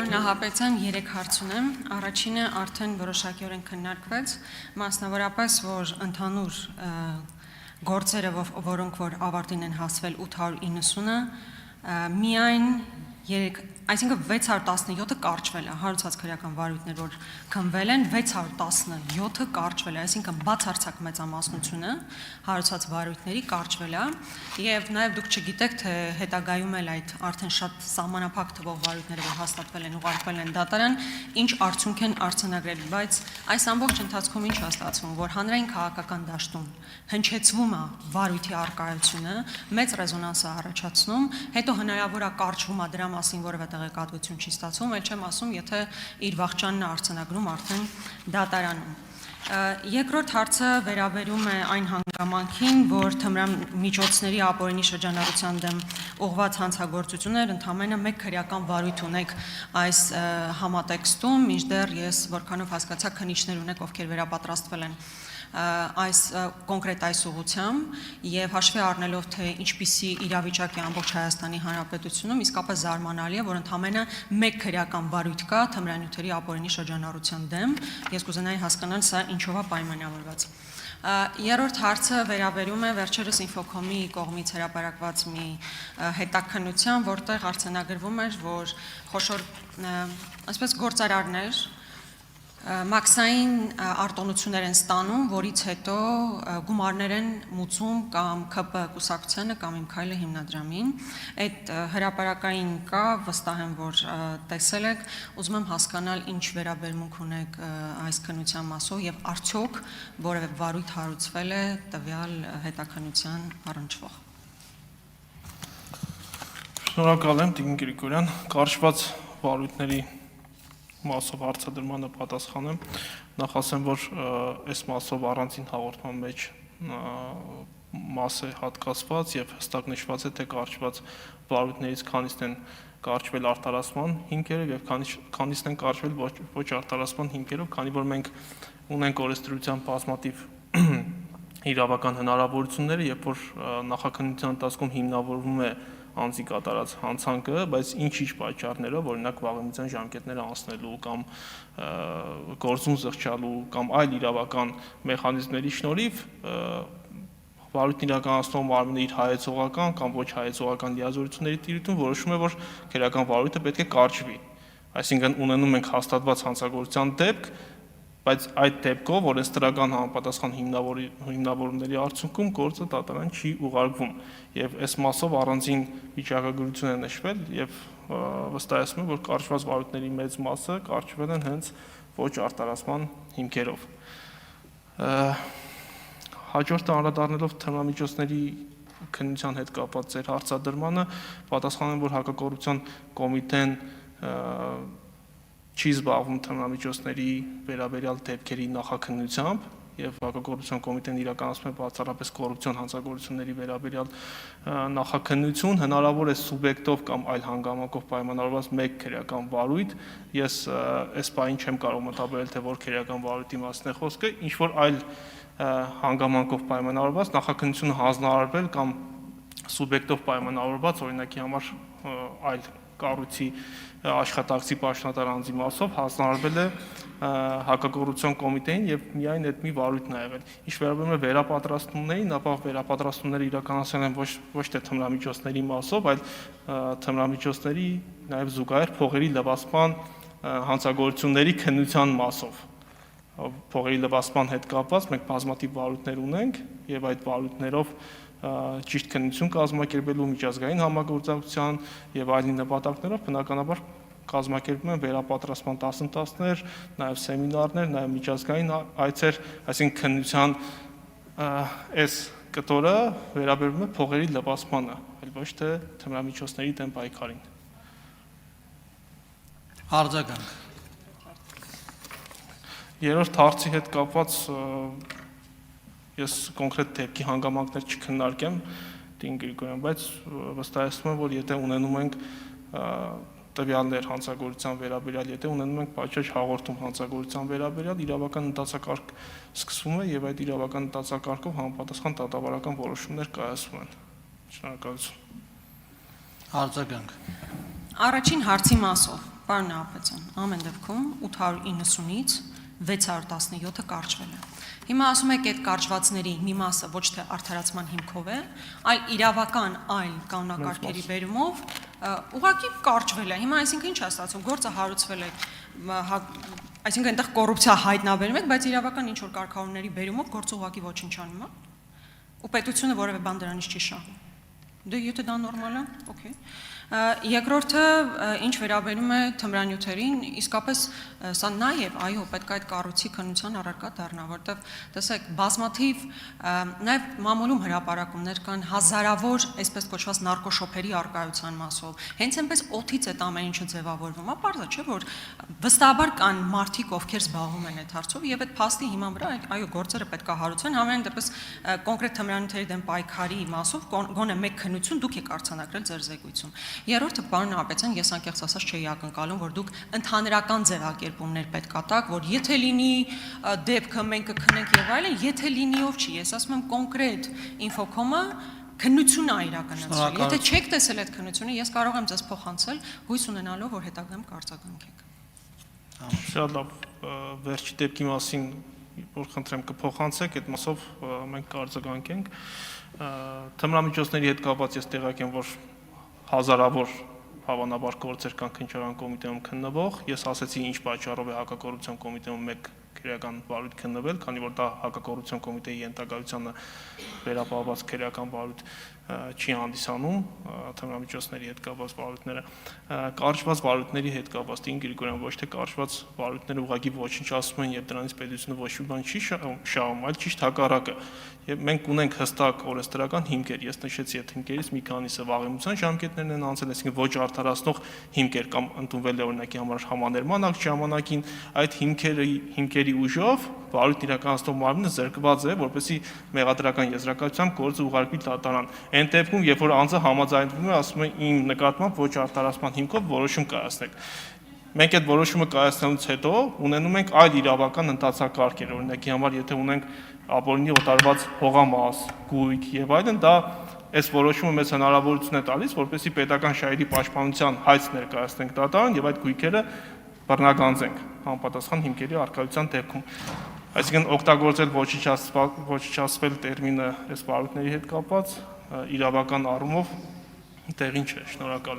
Պարոն Նահապետյան, 3 հարց ունեմ, առաջինը արդեն որոշակիորեն քննարկվեց, մասնավորապես, որ ընդհանուր գործերը, որոնք որ ավարտին են հասվել 890-ը, միայն այսինքն 617-ը կարճվել է, հարուցած քրեական վարույթներ, որ քննվել են, 617-ը կարճվել է, այսինքն բացարձակ մեծամասնությունը հարուցած վարույթների կարճվել է, եւ նաեւ դուք չգիտեք, թե հետագայում էլ այդ արդեն շատ սահմանափակ թվով վարույթները, որ հաստատվել են, ուղարկվել են դատարան, ինչ արդյունք են արձանագրել, բայց այս ամբողջ ընթացքում ինչ է ստացվում, որ հանրային քաղաքական դաշտում հնչեցվում է վարույթի առկայությունը, մեծ ռեզոնանս է առաջացնում, հետո հնարավոր է կարճվում է դրա մասին որևէ տեղեկատվություն չի ստացվում, այլ չեմ ասում, եթե իր վախճանն է արձանագրում արդեն դատարանում։ Երկրորդ հարցը վերաբերում է այն հանգամանքին, որ թմրամիջոցների ապօրինի շրջանառության դեմ ուղղված հանցագործություններ ընդամենը մեկ քրեական վարույթ ունեք այս համատեքստում, մինչդեռ ես որքանով հասկացա քննիչներ ունեք, ովքեր վերապատրաստվել են այս կոնկրետ այս ուղղությամբ եւ հաշվի առնելով թե ինչպիսի իրավիճակ է ամբողջ Հայաստանի Հանրապետությունում, իսկապես զարմանալի է, որ ընդամենը մեկ քրեական վարույթ կա թմրանյութերի ապօրինի շրջանառության դեմ, ես կուզենայի հասկանալ սա ինչով է պայմանավորված։ Երրորդ հարցը վերաբերում է վերջերս Ինֆոկոմի կողմից հրապարակված մի հետաքննության, որտեղ արձանագրվում էր, որ խոշոր այսպես գործարարներ մաքսային արտոնություններ են ստանում, որից հետո գումարներ են մուծում կամ ԿՊ կուսակցությանը կամ Իմ քայլը հիմնադրամին։ Այդ հրապարակային կա, վստահ եմ, որ տեսել եք, ուզում եմ հասկանալ ինչ վերաբերմունք ունեք այս քննության մասով եւ արդյոք որևէ վարույթ հարուցվել է տվյալ հետաքննության առնչվող։ Շնորհակալ եմ, Տիկին Գրիգորյան, կարճված վարույթների մասով հարցադրմանը պատասխանեմ, նախ ասեմ, որ այս մասով առանցին հաղորդման մեջ մաս է հատկացված եւ հստակ նշված է, թե կարճված վարույթներից քանիսն են կարճվել արտարացման հիմքերով եւ քանիսն են կարճվել ոչ արտարացման հիմքերով, քանի որ մենք ունենք օրենսդրության բազմաթիվ իրավական հնարավորությունները, երբ որ նախաքննության ընթացքում հիմնավորվում է անձի կատարած հանցանքը, բայց ինչ-ինչ պատճառներով, օրինակ վաղեմիջյան ժամկետները անցնելու կամ գործուն զղջալու կամ այլ իրավական մեխանիզմների շնորհիվ վարույթն իրականացնող մարմինը իր հայեցողական կամ ոչ հայեցողական լիազորությունների տիրույթում որոշում է, որ քրեական վարույթը պետք է կարճվի։ Այսինքն ունենում ենք հաստատված հանցագործության դեպք, բայց այդ դեպքով օրենսդրական համապատասխան հիմնավորումների արդյունքում գործը դատարան չի ուղարկվում եւ այս մասով առանձին վիճակագրություն է նշվել եւ վստահեցնում եմ, որ կարճված վարույթների մեծ մասը կարճվել են հենց ոչ արտարացման հիմքերով։ Հաջորդը անդրադառնալով թմրամիջոցների քննության հետ կապված ձեր հարցադրմանը, պատասխանեմ, որ հակակոռուպցիոն կոմիտեն չի զբաղվում թմրամիջոցների վերաբերյալ դեպքերի նախաքննությամբ եւ հակակոռուպցիոն կոմիտեն իրականացնում է բացառապես կոռուպցիոն հանցագործությունների վերաբերյալ նախաքննություն, հնարավոր է սուբյեկտով կամ այլ հանգամանքով պայմանավորված մեկ քրեական վարույթ, ես այս բանին չեմ կարող մտաբերել, թե որ քրեական վարույթի մասն է խոսքը, ինչ որ այլ հանգամանքով պայմանավորված նախաքննությունը հանձնարարվել կամ սուբյեկտով պայմանավորված, օրինակի համար այլ կառույցի աշխատակցի պաշտոնատար անձի մասով հանձնարարվել է հակակոռուպցիոն կոմիտեին եւ միայն այդ մի վարույթն է եղել։ Ինչ վերաբերում է վերապատրաստումներին, ապա վերապատրաստումները իրականացվել են ոչ թե թմրամիջոցների մասով, այլ թմրամիջոցների նաեւ զուգահեռ փողերի լվացման հանցագործությունների քննության մասով։ Փողերի լվացման հետ կապված մենք բազմաթիվ վարույթներ ունենք եւ այդ վարույթներով ճիշտ քննություն կազմակերպելու միջազգային համագործակցության եւ այլ նպատակներով բնականաբար կազմակերպում են վերապատրաստման դասընթացներ, նաեւ սեմինարներ, նաեւ միջազգային այցեր, այսինքն քննության այս կտորը վերաբերում է փողերի լվացմանը, այլ ոչ թե թմրամիջոցների դեմ պայքարին։ Արձագանք։ Երրորդ հարցի հետ կապված ես կոնկրետ դեպքի հանգամանքներ չքննարկեմ, Տիկին Գրիգորյան, բայց վստահեցնում եմ, որ եթե ունենում ենք տվյալներ հանցագործության վերաբերյալ, եթե ունենում ենք պատշաճ հաղորդում հանցագործության վերաբերյալ, իրավական ընթացակարգ սկսվում է եւ այդ իրավական ընթացակարգով համապատասխան դատավարական որոշումներ կայացվում են։ Շնորհակալություն։ Արձագանք։ Առաջին հարցի մասով Պարոն Նահապետյան, ամեն դեպքում 890-ից 617-ը կարճվել է։ Հիմա ասում եք այդ կարճվածների մի մասը ոչ թե արդարացման հիմքով է, այլ իրավական այլ կանոնակարգերի բերումով ուղղակի կարճվել է։ Հիմա այսինքն ինչ է ստացվում, գործը հարուցվել է, այսինքն այնտեղ կոռուպցիա հայտնաբերում եք, բայց իրավական ինչ որ կարգավորումների բերումով գործը ուղղակի ոչնչանում է։ Ու պետությունը որևէ բան դրանից չի շահում։ Դե եթե դա նորմալ է, օքեյ։ Երկրորդը, ինչ վերաբերում է թմրանյութերին, իսկապես սա նաև, այո, պետք է այդ կառույցի քննության առարկա դառնա, որտեղ տեսեք, բազմաթիվ նաև մամուլում հրապարակումներ կան հազարավոր, այսպես կոչված նարկոշոփերի արկայության մասով։ Հենց այնպես օթից այդ ամեն ինչը ձևավորվում է, պարզ է, չէ՞ որ վստահաբար կան մարդիկ, ովքեր զբաղվում են այդ հարցով, եւ այդ փաստի հիման վրա այո, գործերը պետք է հարուցվեն, համենայն դեպս կոնկրետ թմրանյութերի դեմ պայքարի մասով գոնե մեկ քննություն դուք եք արձանագրել ձեր զեկույցում։ Երրորդը, պարոն Նահապետյան, ես անկեղծ ասած չէի ակնկալում, որ դուք ընդհանրական ձևակերպումներ պետք է տաք, որ եթե լինի դեպքը մենք կքննենք եւ այլն, եթե լինիով չի, ես ասում եմ կոնկրետ ինֆոկոմը քննություն է իրականացրել։ Եթե չեք տեսել այդ քննությունը, ես կարող եմ ձեզ փոխանցել, հույս ունենալով, որ հետագայում կարձագանքեք։ Շատ լավ, վերջի դեպքի մասին, որ խնդրեմ կփոխանցեք, այդ մասով մենք կարձագանքենք։ Թմրամիջոցների հետ կապված ես տեղյակ եմ, որ հազարավոր հավանաբար գործեր կան քննչական կոմիտեում քննվող, ես ասացի ինչ պատճառով է հակակոռուպցիոն կոմիտեում մեկ քրեական վարույթ քննվել, քանի որ դա հակակոռուպցիոն կոմիտեի ենթակայությանը վերապահված քրեական վարույթ չի հանդիսանում, թմրամիջոցների հետ կապված վարույթները, կարճված վարույթների հետ կապված, Տիկին Գրիգորյան, ոչ թե կարճված վարույթները ուղղակի ոչնչացում են եւ դրանից պետությունը ոչ մի բան չի շահում, այլ ճիշտ հակառակը։ Եվ մենք ունենք հստակ օրենսդրական հիմքեր, ես նշեցի այդ հիմքերից մի քանիսը վաղեմության ժամկետներն են անցել, այսինքն ոչ արդարացնող հիմքեր կամ ընդունվել է օրինակի համար համաներման ակտ ժամանակին, այդ հիմքերի ուժով վարույթ իրականացնող մարմինը զրկված է, որպեսզի մեղադրական եզրակացությամբ գործը ուղարկվի դատարան։ Այն դեպքում, երբ որ անձը համաձայնվում է, ասում է իմ նկատմամբ ոչ արդարացման հիմքով որոշում կայացնեք։ Մենք այդ որոշումը կայացնելուց հետո ունենում ենք այլ իրավական ընթացակարգեր, օրինակի համար, եթե ունենք ապօրինի օտարված հողամաս, գույք եւ այլն, դա այս որոշումը մեզ հնարավորություն է տալիս, որպեսզի պետական շահերի պաշտպանության հայց ներկայացնենք դատարան եւ այդ գույքերը բռնագանձենք համապատասխան հիմքերի առկայության դեպքում։ Այսինքն օգտագործել ոչնչացվել տերմինը այս վարույթների հետ կապված իրավական առումով տեղին չէ։ Շնորհակալ եմ։